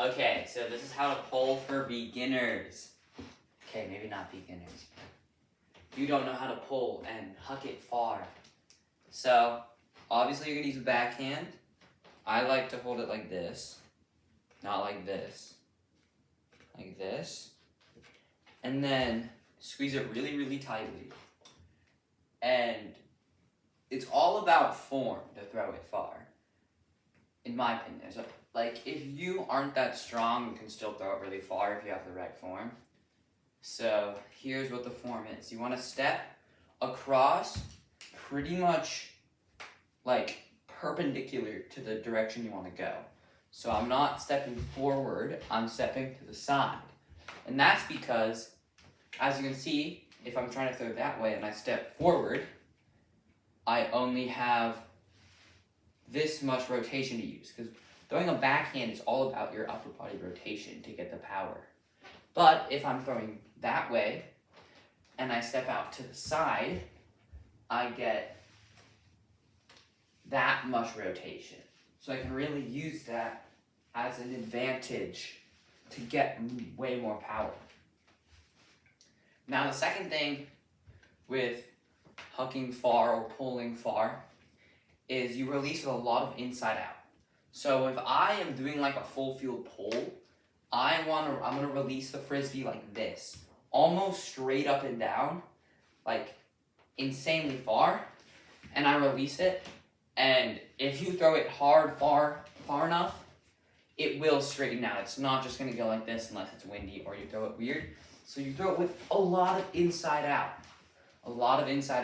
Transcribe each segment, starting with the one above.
Okay, so this is how to pull for beginners. Okay, maybe not beginners. You don't know how to pull and huck it far. So, obviously you're going to use a backhand. I like to hold it like this, not like this. Like this. And then squeeze it really, really tightly. And it's all about form to throw it far, in my opinion. So, like, if you aren't that strong, you can still throw it really far if you have the right form. So here's what the form is. You want to step across pretty much like perpendicular to the direction you want to go. So I'm not stepping forward, I'm stepping to the side. And that's because, as you can see, if I'm trying to throw that way and I step forward, I only have this much rotation to use. Because throwing a backhand is all about your upper body rotation to get the power. But if I'm throwing that way and I step out to the side, I get that much rotation. So I can really use that as an advantage to get way more power. Now the second thing with hucking far or pulling far is you release with a lot of inside out. So if I am doing like a full field pull, I'm gonna release the Frisbee like this, almost straight up and down, like insanely far, and I release it, and if you throw it hard, far enough, it will straighten out. It's not just gonna go like this unless it's windy or you throw it weird. So you throw it with a lot of inside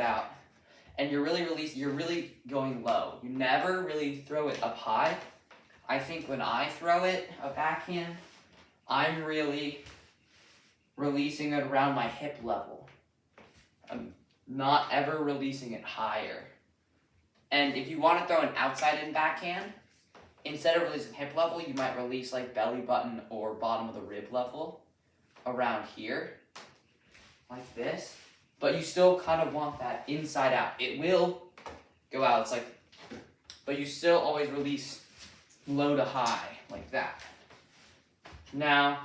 out, and you're really going low. You never really throw it up high. I think when I throw it, a backhand, I'm really releasing it around my hip level. I'm not ever releasing it higher. And if you want to throw an outside-in backhand, instead of releasing hip level, you might release like belly button or bottom of the rib level around here, like this. But you still kind of want that inside out. It will go out, it's like, but you still always release low to high, like that. Now,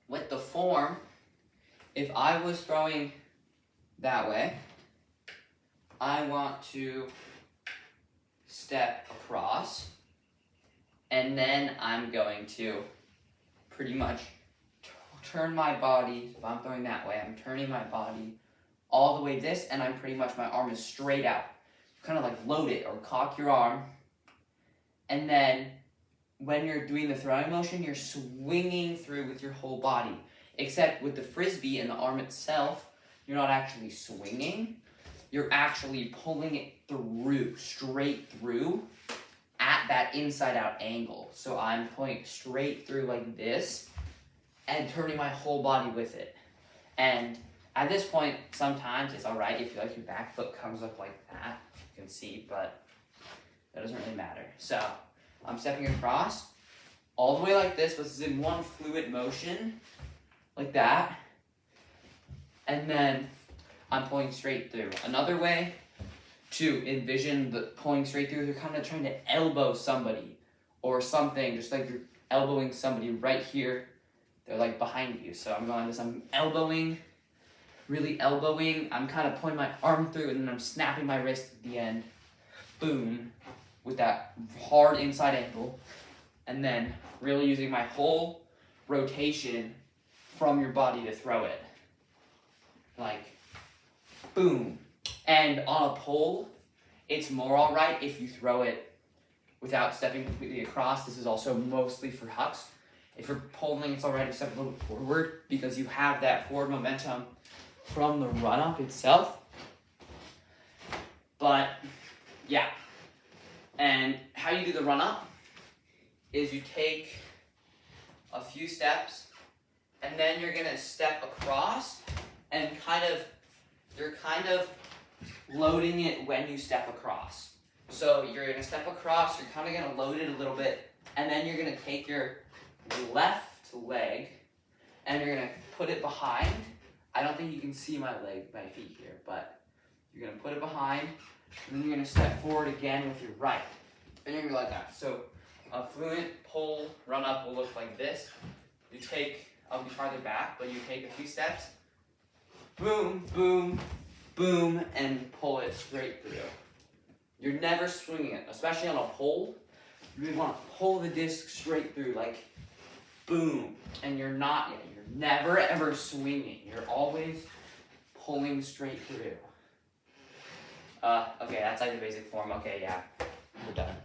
with the form, if I was throwing that way, I want to step across, and then I'm going to pretty much turn my body. If I'm throwing that way, I'm turning my body all the way this, and I'm pretty much, my arm is straight out. Kind of like load it or cock your arm, and then when you're doing the throwing motion, you're swinging through with your whole body. Except with the Frisbee and the arm itself, you're not actually swinging. You're actually pulling it through, straight through, at that inside-out angle. So I'm pulling it straight through like this, and turning my whole body with it. And at this point, sometimes it's alright if like your back foot comes up like that. You can see, but that doesn't really matter. So I'm stepping across all the way like this. This is in one fluid motion, like that. And then I'm pulling straight through. Another way to envision the pulling straight through, you're kind of trying to elbow somebody or something, just like you're elbowing somebody right here. They're like behind you. So I'm going this, I'm elbowing, really elbowing. I'm kind of pulling my arm through, and then I'm snapping my wrist at the end. Boom. With that hard inside angle, and then really using my whole rotation from your body to throw it. Like, boom. And on a pull, it's more alright if you throw it without stepping completely across. This is also mostly for hucks. If you're pulling, it's alright to step a little bit forward because you have that forward momentum from the run-up itself. But, yeah. And how you do the run-up is you take a few steps, and then you're gonna step across, and you're kind of loading it when you step across. So you're gonna step across, you're kind of gonna load it a little bit, and then you're gonna take your left leg, and you're gonna put it behind. I don't think you can see my feet here, but you're gonna put it behind, and then you're going to step forward again with your right. And you're going to be like that. So A fluent pull run up will look like this. You take, I'll be farther back, but you take a few steps, boom, boom, boom, and pull it straight through. You're never swinging it, especially on a pole. You want to pull the disc straight through, like boom, and you're never ever swinging. You're always pulling straight through. Okay, that's like the basic form. Okay, yeah, we're done.